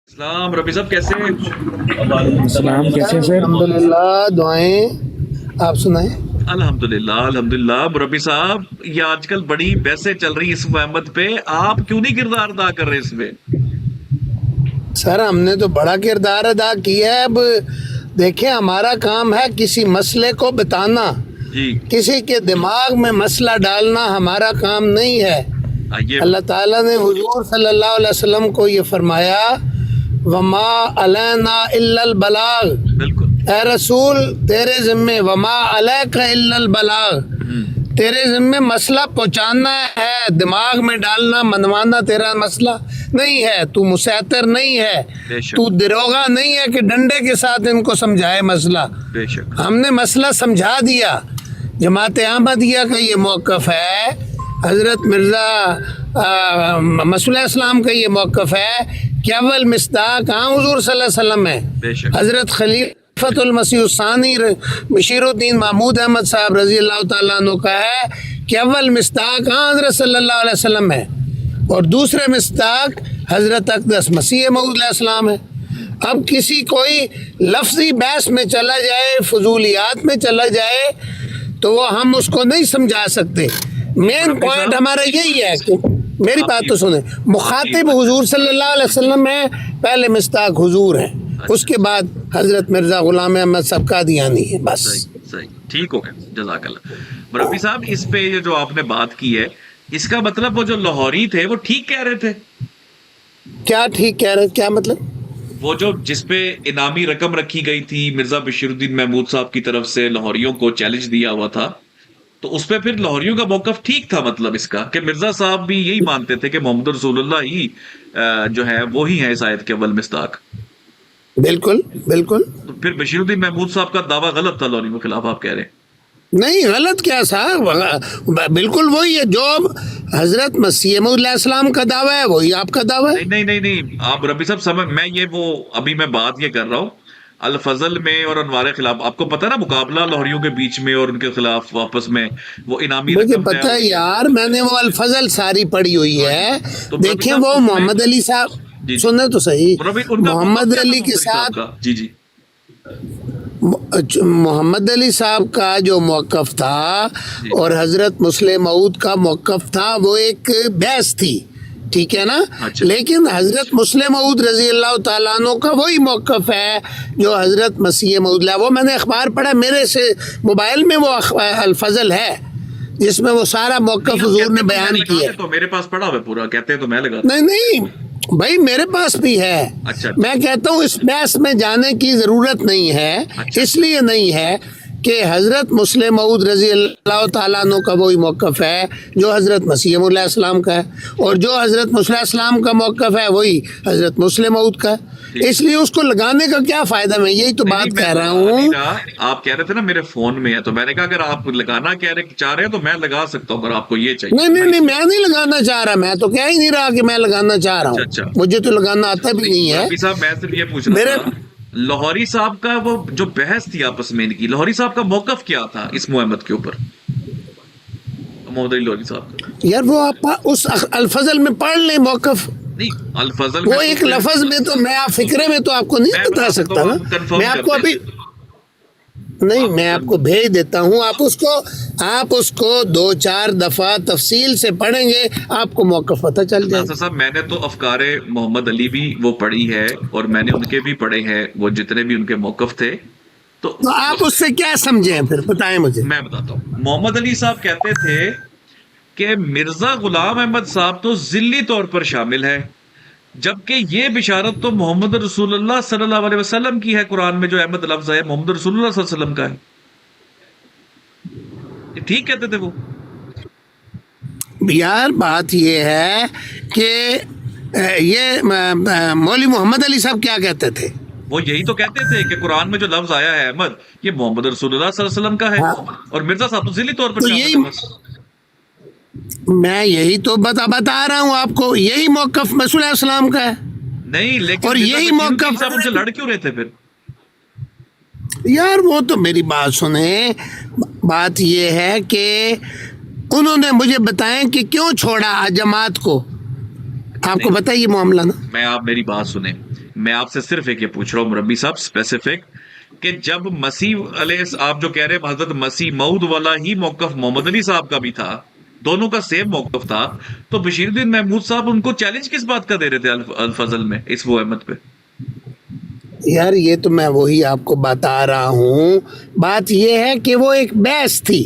السلام ربی صاحب کیسے ہیں؟ السلام، کیسے ہیں سر؟ الحمدللہ، دعائیں آپ سنائیں۔ الحمدللہ مربی صاحب، یہ آج کل بڑی بحثیں چل رہی اس محمد پہ، آپ کیوں نہیں کردار ادا کر رہے اس میں؟ سر ہم نے تو بڑا کردار ادا کیا ہے۔ اب دیکھیں، ہمارا کام ہے کسی مسئلے کو بتانا، جی کسی کے دماغ میں مسئلہ ڈالنا ہمارا کام نہیں ہے۔ یہ اللہ تعالیٰ نے حضور صلی اللہ علیہ وسلم کو یہ فرمایا، وما علینا الا البلاغ، بالکل اے رسول تیرے ذمے وما علیک الا البلاغ، تیرے ذمے مسئلہ پہنچانا ہے، دماغ میں ڈالنا منوانا تیرا مسئلہ نہیں ہے، تو مسیطر نہیں ہے، بے شک تو دروغہ نہیں ہے کہ ڈنڈے کے ساتھ ان کو سمجھائے مسئلہ۔ بے شک ہم نے مسئلہ سمجھا دیا۔ جماعت احمدیہ کا یہ موقف ہے، حضرت مرزا مسعود اسلام کا یہ موقف ہے کہ اول مصداق حضور صلی اللہ علیہ وسلم ہے۔ بے شک حضرت خلیفۃ المسیح الثانی بشیر الدین محمود احمد صاحب رضی اللہ تعالیٰ عنہ کا ہے کہ اول مصداق حضرت صلی اللہ علیہ وسلم ہے، اور دوسرے مصداق حضرت اقدس مسیح موعود علیہ السلام ہے۔ اب کسی کوئی لفظی بحث میں چلا جائے، فضولیات میں چلا جائے، تو وہ ہم اس کو نہیں سمجھا سکتے۔ مین پوائنٹ ہمارا یہی ہے کہ میری بات تو سنیں، مخاطب حضور صلی اللہ علیہ وسلم ہے، پہلے مصداق حضور ہیں، اس کے بعد حضرت مرزا غلام احمد صاحب قادیانی ہے، بس۔ صحیح ٹھیک ہو گیا، جزاک اللہ مربی صاحب۔ اس پہ یہ جو آپ نے بات کی ہے، اس کا مطلب وہ جو لاہوری تھے وہ ٹھیک کہہ رہے تھے؟ کیا ٹھیک کہہ رہے ہیں؟ کیا مطلب؟ وہ جو جس پہ انعامی رقم رکھی گئی تھی مرزا بشیر الدین محمود صاحب کی طرف سے لاہوریوں کو چیلنج دیا ہوا تھا، تو اس پہ پھر لاہوریوں کا موقف ٹھیک تھا؟ مطلب اس کا کہ مرزا صاحب بھی یہی مانتے تھے کہ محمد رسول اللہ ہی جو ہے وہی ہے اس آیت کے اول مصداق؟ بالکل بالکل۔ تو پھر بشیر الدین محمود صاحب کا دعویٰ غلط تھا لاہوریوں کے خلاف، آپ کہہ رہے ہیں؟ نہیں، غلط کیا صاحب، بالکل وہی ہے جو حضرت مسیح موعود علیہ السلام کا دعویٰ ہے، وہی آپ کا دعویٰ ہے۔ نہیں آپ ربی صاحب سمجھ، میں یہ وہ ابھی میں بات یہ کر رہا ہوں الفضل میں اور انوار خلاف، آپ کو پتا نا مقابلہ لاہوریوں کے بیچ میں اور ان کے خلاف آپس میں وہ انعامی مجھے رقم پتہ ہے یار، میں نے وہ الفضل ساری پڑھی ہوئی ہے۔ تو دیکھیں وہ محمد علی صاحب، سنیں تو صحیح، محمد علی کے ساتھ جی محمد علی صاحب کا جو موقف تھا اور حضرت مسلم موعود کا موقف تھا، وہ ایک بحث تھی، ٹھیک ہے نا؟ لیکن حضرت مسلم موعود رضی اللہ تعالیٰ عنہ کا وہی موقف ہے جو حضرت مسیح موعود، وہ میں نے اخبار پڑھا، میرے سے موبائل میں وہ الفضل ہے جس میں وہ سارا موقف حضور نے بیان کیا ہے۔ تو میرے پاس پڑا ہوا پورا، کہتے ہیں تو میں لگا نہیں بھائی، میرے پاس بھی ہے۔ اچھا میں کہتا ہوں اس بحث میں جانے کی ضرورت نہیں ہے، اس لیے نہیں ہے کہ حضرت مسلم موعود رضی اللہ تعالیٰ عنہ کا وہی موقف ہے جو حضرت مسیح موعود علیہ السلام کا ہے، اور جو حضرت مسیح السلام کا موقف ہے وہی حضرت مسلم موعود کا ہے، اس لیے اس کو لگانے کا کیا فائدہ؟ میں یہی تو بات کہہ رہا ہوں۔ آپ کہہ رہے تھے نا میرے فون میں ہے، تو میں نے کہا اگر آپ لگانا چاہ رہے ہیں تو میں لگا سکتا ہوں اگر آپ کو یہ چاہیے۔ نہیں میں نہیں لگانا چاہ رہا، میں تو کہہ ہی نہیں رہا کہ میں لگانا چاہ رہا ہوں، مجھے تو لگانا آتا بھی نہیں ہے۔ صاحب میں صرف یہ پوچھ رہا تھا، لاہوری صاحب کا وہ جو بحث تھی آپس میں ان کی، لاہوری صاحب کا موقف کیا تھا اس محمد کے اوپر؟ محمد علی لاہوری صاحب کا یار وہ آپ اس الفضل میں پڑھ لیں موقف، نہیں الفضل وہ ایک لفظ میں تو میں آپ فکرے میں تو آپ کو نہیں بتا سکتا نا، میں آپ کو ابھی نہیں، میں آپ کو بھیج دیتا ہوں، آپ اس کو 2-4 دفعہ تفصیل سے پڑھیں گے، آپ کو موقف پتہ چل جائے۔ صاحب میں نے تو افکار محمد علی بھی وہ پڑھی ہے اور میں نے ان کے بھی پڑھے ہیں، وہ جتنے بھی ان کے موقف تھے، تو آپ اس سے کیا سمجھیں پھر بتائیں مجھے۔ میں بتاتا ہوں۔ محمد علی صاحب کہتے تھے کہ مرزا غلام احمد صاحب تو ذلی طور پر شامل ہے، جبکہ یہ بشارت تو محمد رسول اللہ صلی اللہ علیہ وسلم کی ہے، قرآن میں جو احمد لفظ ہے محمد رسول اللہ صلی اللہ علیہ وسلم کا ہے۔ ٹھیک کہتے تھے وہ؟ یار بات یہ ہے کہ یہ مولوی محمد علی صاحب کیا کہتے تھے؟ وہ یہی تو کہتے تھے کہ قرآن میں جو لفظ آیا ہے احمد، یہ محمد رسول اللہ صلی اللہ علیہ وسلم کا ہے، اور مرزا صاحب تو ذلی طور پر شامل ہے۔ میں یہی تو بتا رہا ہوں آپ کو، یہی موقف مسیح علیہ السلام کا ہے۔ نہیں لیکن اور یہی موقف صاحب ان سے لڑ کیوں رہے تھے پھر؟ یار وہ تو میری بات سنیں، بات یہ ہے کہ انہوں نے مجھے بتائیں کہ کیوں چھوڑا جماعت کو، آپ کو بتائیے معاملہ نا۔ میں آپ میری بات سنیں، میں آپ سے صرف ایک یہ پوچھ رہا ہوں مربی صاحب اسپیسیفک کہ جب مسیح علیہ آپ جو کہہ رہے ہیں حضرت مسیح موعود والا ہی موقف محمد علی صاحب کا بھی تھا، دونوں کا سیم موقف تھا، تو بشیر الدین محمود صاحب ان کو چیلنج کس بات کا دے رہے تھے الفضل میں اس وہ احمد پہ؟ یار یہ تو میں وہی آپ کو بتا رہا ہوں، بات یہ ہے کہ وہ ایک بحث تھی،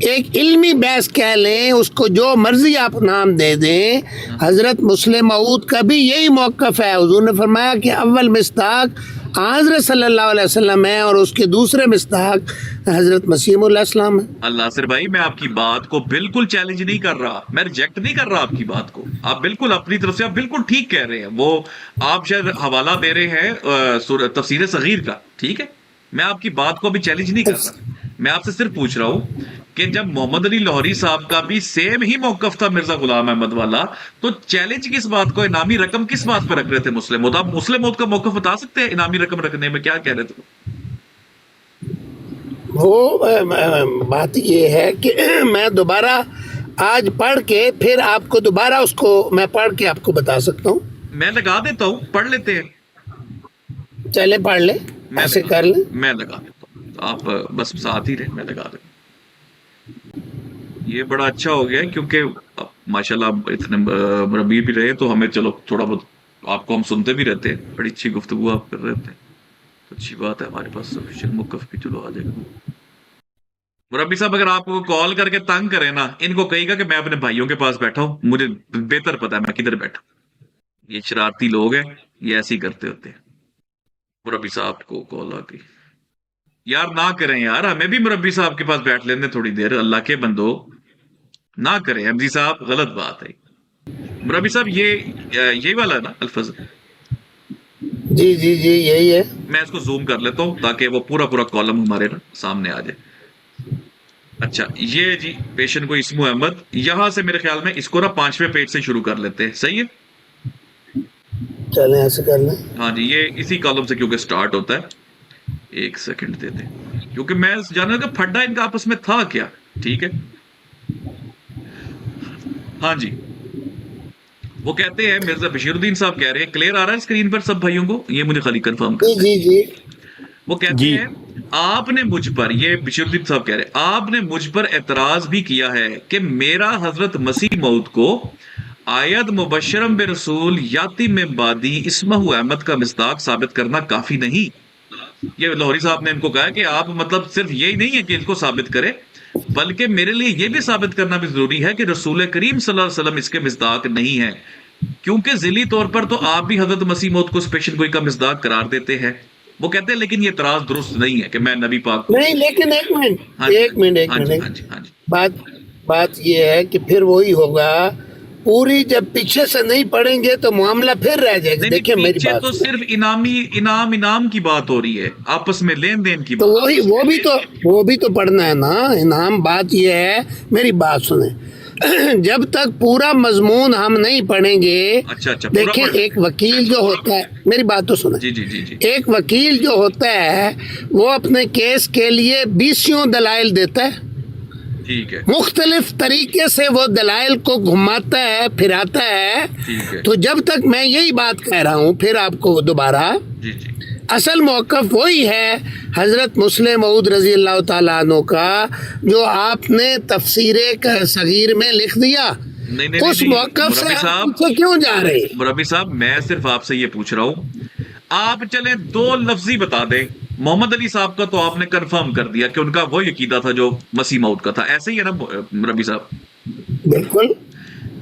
ایک علمی بحث کہہ لیں، اس کو جو مرضی آپ نام دے دیں۔ حضرت مسلم موعود کا بھی یہی موقف ہے، حضور نے فرمایا کہ اول مصداق حضرت صلی اللہ علیہ وسلم ہے اور اس کے دوسرے مصداق حضرت مسیح علیہ السلام ہے۔ اللہ ناصر بھائی میں آپ کی بات کو بالکل چیلنج نہیں کر رہا، میں ریجیکٹ نہیں کر رہا آپ کی بات کو، آپ بالکل اپنی طرف سے آپ بالکل ٹھیک کہہ رہے ہیں، وہ آپ شاید حوالہ دے رہے ہیں تفسیر صغیر کا، ٹھیک ہے، میں آپ کی بات کو ابھی چیلنج نہیں کر رہا، میں آپ سے صرف پوچھ رہا ہوں کہ جب محمد علی لاہوری صاحب کا بھی سیم ہی موقف تھا مرزا غلام احمد والا، تو چیلنج کس بات کو، انعامی رقم کس بات پہ رکھ رہے تھے مسلم موعود؟ آپ مسلم موعود کا موقف بتا سکتے ہیں انعامی رقم رکھنے میں کیا کہہ رہے تھے؟ وہ بات یہ ہے کہ میں دوبارہ آج پڑھ کے پھر آپ کو دوبارہ اس کو میں پڑھ کے آپ کو بتا سکتا ہوں۔ میں لگا دیتا ہوں، پڑھ لیتے ہیں، چلے پڑھ لیں، ایسے کر لیں۔ میں لگا دیتا ہوں، آپ بس ساتھ ہی رہیں، میں لگا دیتا ہوں۔ یہ بڑا اچھا ہو گیا کیونکہ ماشاءاللہ اتنے مربی بھی رہے تو ہمیں چلو تھوڑا بہت آپ کو ہم سنتے بھی رہتے ہیں، بڑی اچھی گفتگو آپ کر رہے تھے، اچھی بات ہے، ہمارے پاس سفیشینٹ موقف بھی چلو آ جائے گا۔ مربی صاحب اگر آپ کو کال کر کے تنگ کریں نا، ان کو کہے گا کہ میں اپنے بھائیوں کے پاس بیٹھا ہوں، مجھے بہتر پتا ہے میں کدھر بیٹھا ہوں، یہ شرارتی لوگ ہیں، یہ ایسے ہی کرتے ہوتے ہیں۔ مربی صاحب کو کال آ گئی، یار نہ کریں یار، ہمیں بھی مربی صاحب کے پاس بیٹھ لینے تھوڑی دیر، اللہ کے بندو نہ کریں ایم جی صاحب، غلط بات ہے۔ مربی صاحب یہ والا ہے نا الفظ؟ جی جی جی یہی ہے۔ میں اس کو زوم کر لیتا ہوں تاکہ وہ پورا کالم ہمارے نا سامنے آ جائے۔ اچھا یہ جی پیشن کو اسمو احمد، یہاں سے میرے خیال میں اس کو نا 5ویں پیج سے شروع کر لیتے ہیں، صحیح ہے؟ چلیں ایسے کر لیں۔ ہاں جی یہ اسی کالم سے کیونکہ سٹارٹ ہوتا ہے، ایک سیکنڈ دے دیں کیونکہ میں جانا کہ پھڈا ان کا آپس میں تھا کیا، ٹھیک ہے؟ ہاں جی وہ کہتے ہیں، مرزا بشیر الدین صاحب کہہ رہے ہیں، کلیئر آ رہا ہے اسکرین پر سب بھائیوں کو؟ یہ مجھے خالی کنفرم جی کرنا ہے۔ جی جی وہ کہتے ہیں آپ نے مجھ پر، یہ بشیر الدین صاحب کہہ رہے ہیں، آپ نے مجھ پر اعتراض بھی کیا ہے کہ میرا حضرت مسیح موعود کو آیت مبشرم برسول یاتی میں بادی اسمہ احمد کا مصداق ثابت کرنا کافی نہیں۔ یہ لاہوری صاحب نے ان کو کہا کہ آپ مطلب صرف یہی نہیں ہے کہ اس کو ثابت کرے، بلکہ میرے لیے یہ بھی ثابت کرنا بھی ضروری ہے کہ رسول کریم صلی اللہ علیہ وسلم اس کے مصداق نہیں ہے، کیونکہ ذیلی طور پر تو آپ بھی حضرت مسیح موعود کو اسپیشل گوئی کا مصداق قرار دیتے ہیں۔ وہ کہتے ہیں لیکن یہ اعتراض درست نہیں ہے کہ میں نبی پاک کو نہیں، لیکن ایک منٹ ہاں جی ایک منٹ ہاں جی ہاں جی ہاں جی بات یہ ہے کہ پھر وہی ہوگا، پوری جب پیچھے سے نہیں پڑھیں گے تو معاملہ پھر رہ جائے گا۔ نہیں دیکھیں میری پیچھے بات تو سنیں، صرف انعام کی بات ہو رہی ہے، آپس میں لین دین کی تو بات۔ وہی وہ بھی تو پڑھنا ہے نا انعام۔ بات یہ ہے، میری بات سنیں، جب تک پورا مضمون ہم نہیں پڑھیں گے، اچھا پورا دیکھیں پڑھ- ایک وکیل جو ہوتا ہے، میری بات تو سنیں، جی جی جی جی ایک وکیل جو ہوتا ہے وہ اپنے کیس کے لیے 20 دلائل دیتا ہے، ٹھیک ہے مختلف طریقے سے وہ دلائل کو گھماتا ہے پھراتا ہے۔ ٹھیک ہے تو جب تک میں یہی بات کہہ رہا ہوں، پھر آپ کو دوبارہ جی جی اصل موقف وہی ہے حضرت مسلم موعود رضی اللہ تعالیٰ عنہ کا، جو آپ نے تفسیر صغیر میں لکھ دیا، نہیں اس موقف سے مربی آپ صاحب پیچھے کیوں جا رہے ہیں؟ مربی صاحب میں صرف آپ سے یہ پوچھ رہا ہوں، آپ چلیں 2 لفظی بتا دیں، محمد علی صاحب کا تو آپ نے کنفرم کر دیا کہ ان کا وہی عقیدہ تھا جو مسیح موعود کا تھا، ایسے ہی ہے نا مربی صاحب؟ بالکل۔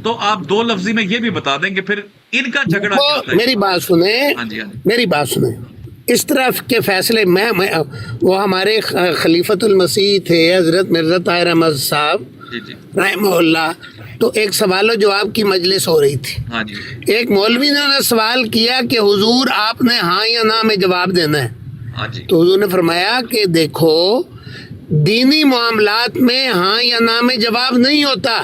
تو آپ 2 لفظی میں یہ بھی بتا دیں کہ پھر ان کا جھگڑا کیا تھا؟ میری بات سنیں، ہاں جی ہاں جی میری بات سنیں، اس طرح کے فیصلے میں وہ ہمارے خلیفۃ المسیح تھے حضرت مرزا طاہر احمد صاحب جی جی رحمہ اللہ، تو ایک سوال و جواب کی مجلس ہو رہی تھی، ہاں جی ایک مولوی نے سوال کیا کہ حضور آپ نے ہاں یا نہ میں جواب دینا ہے، ہاں جی تو حضور نے فرمایا کہ دیکھو دینی معاملات میں ہاں یا نہ میں جواب نہیں ہوتا،